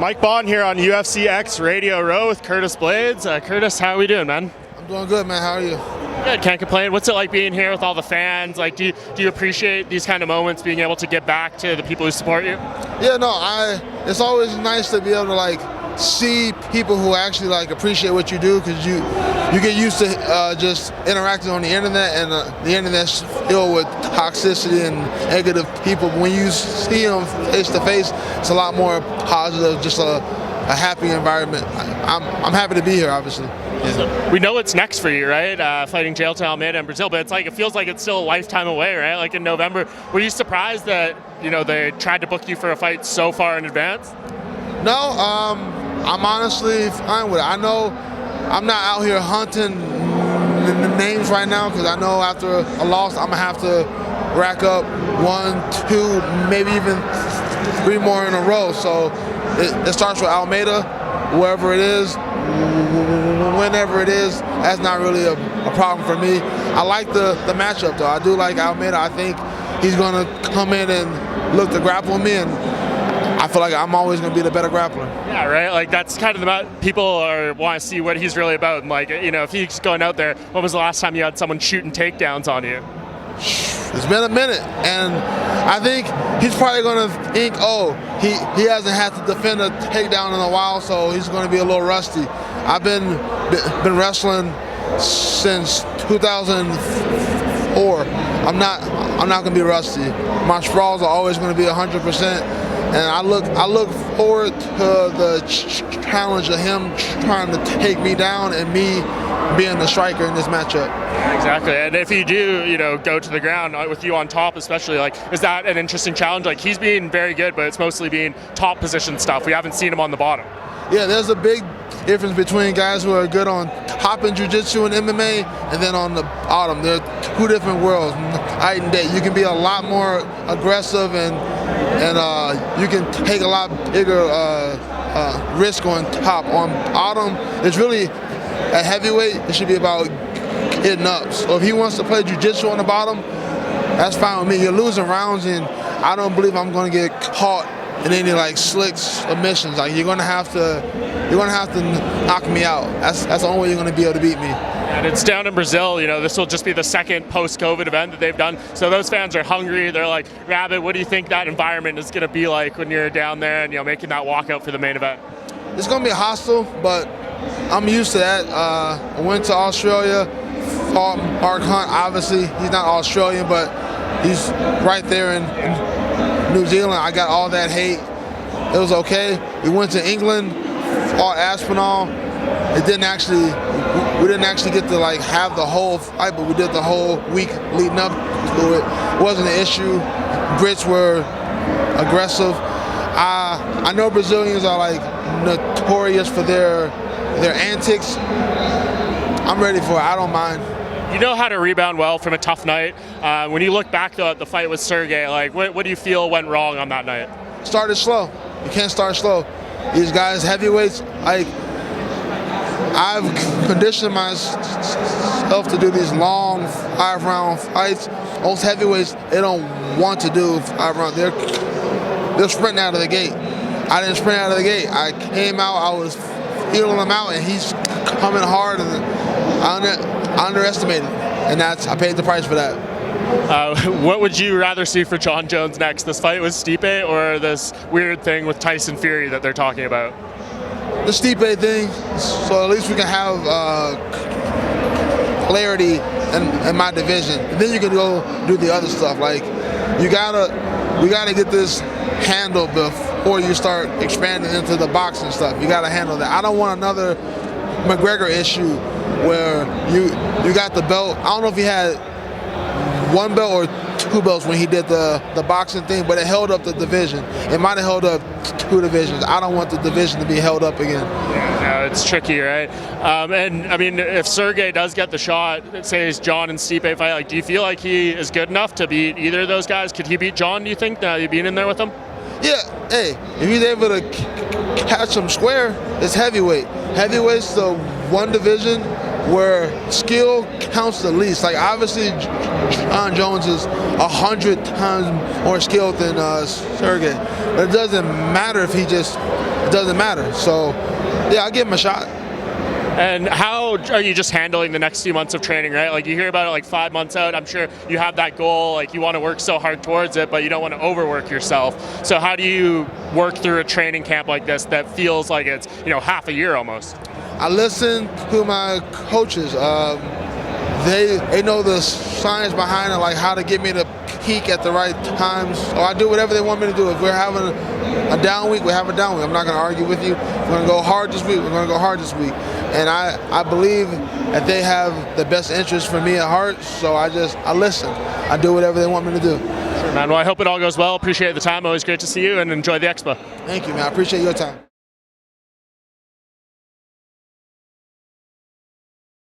Mike Bohn here on UFC X Radio Row with Curtis Blaydes. Curtis, how are we doing, man? I'm doing good, man. How are you? Good, can't complain. What's it like being here with all the fans? Like, do you appreciate these kind of moments, being able to get back to the people who support you? Yeah, no, it's always nice to be able to see people who actually appreciate what you do, because you get used to just interacting on the internet, and the internet's filled with toxicity and negative people. When you see them face to face, it's a lot more positive, just a happy environment. I'm happy to be here, obviously. Yeah. We know what's next for you, right? Fighting Jailton Almeida in Brazil, but it feels like it's still a lifetime away, right? Like in November. Were you surprised that they tried to book you for a fight so far in advance? No, I'm honestly fine with it. I know I'm not out here hunting the names right now, because I know after a loss I'm gonna have to rack up 1, 2, maybe even 3 more in a row. So it starts with Almeida, wherever it is, whenever it is. That's not really a problem for me. I like the matchup, though. I do like Almeida. I think he's going to come in and look to grapple me, and I feel like I'm always going to be the better grappler. Yeah, right? Like, that's kind of the people want to see what he's really about. And if he's going out there, when was the last time you had someone shooting takedowns on you? It's been a minute, and I think he's probably going to think, he hasn't had to defend a takedown in a while, so he's going to be a little rusty. I've been wrestling since 2004. I'm not going to be rusty. My sprawls are always going to be 100%, and I look forward to the challenge of him trying to take me down and me being the striker in this matchup. Exactly, and if you do, go to the ground with you on top, especially, is that an interesting challenge? He's being very good, but it's mostly being top position stuff. We haven't seen him on the bottom. Yeah, there's a big difference between guys who are good on top in jiu-jitsu and MMA, and then on the bottom. They're two different worlds. Night and day. You can be a lot more aggressive, and you can take a lot bigger risk on top. On bottom, it's really at heavyweight, it should be about hitting up. So if he wants to play jiu-jitsu on the bottom, that's fine with me. You're losing rounds, and I don't believe I'm going to get caught in any slick submissions. You're going to have to knock me out. That's the only way you're going to be able to beat me. And it's down in Brazil. This will just be the second post-COVID event that they've done. So those fans are hungry. They're like, Rabbit, what do you think that environment is going to be like when you're down there and making that walkout for the main event? It's going to be hostile, but I'm used to that. I went to Australia, fought Mark Hunt. Obviously, he's not Australian, but he's right there in New Zealand. I got all that hate. It was okay. We went to England, fought Aspinall. We didn't actually get to have the whole fight, but we did the whole week leading up to it. It wasn't an issue. Brits were aggressive. I know Brazilians are notorious for their antics. I'm ready for it. I don't mind. You know how to rebound well from a tough night. When you look back though at the fight with Sergey, what do you feel went wrong on that night? Started slow. You can't start slow. These guys, heavyweights, I've conditioned myself to do these long 5-round fights. Most heavyweights, they don't want to do 5 rounds. They're sprinting out of the gate. I didn't sprint out of the gate. I came out, I was feeling him out, and he's coming hard, and I underestimated him, and I paid the price for that. What would you rather see for Jon Jones next? This fight with Stipe, or this weird thing with Tyson Fury that they're talking about? The Stipe thing, so at least we can have clarity in my division. And then you can go do the other stuff. We gotta get this handled before you start expanding into the boxing stuff. You gotta handle that. I don't want another McGregor issue where you got the belt. I don't know if he had 1 belt or 2 belts when he did the boxing thing, but it held up the division. It might have held up 2 divisions. I don't want the division to be held up again. Yeah, it's tricky, right? And I mean, if Sergey does get the shot, say it's Jon and Stipe fight, do you feel like he is good enough to beat either of those guys? Could he beat Jon, do you think, now you being in there with him? Yeah, hey, if he's able to catch him square, it's heavyweight. Heavyweight's the one division where skill counts the least. Obviously, Jon Jones is 100 times more skilled than Sergey. But it doesn't matter if he just doesn't matter. So, yeah, I give him a shot. And how are you just handling the next few months of training, right? Like, you hear about it like 5 months out. I'm sure you have that goal, like you want to work so hard towards it, but you don't want to overwork yourself. So how do you work through a training camp like this that feels like it's, half a year almost? I listen to my coaches. They know the science behind it, like how to get me to peak at the right times. So I do whatever they want me to do. If we're having a down week, we have a down week. I'm not going to argue with you. We're going to go hard this week. We're going to go hard this week. And I believe that they have the best interest for me at heart. So I listen. I do whatever they want me to do. Sure, man. Well, I hope it all goes well. Appreciate the time. Always great to see you, and enjoy the expo. Thank you, man. I appreciate your time.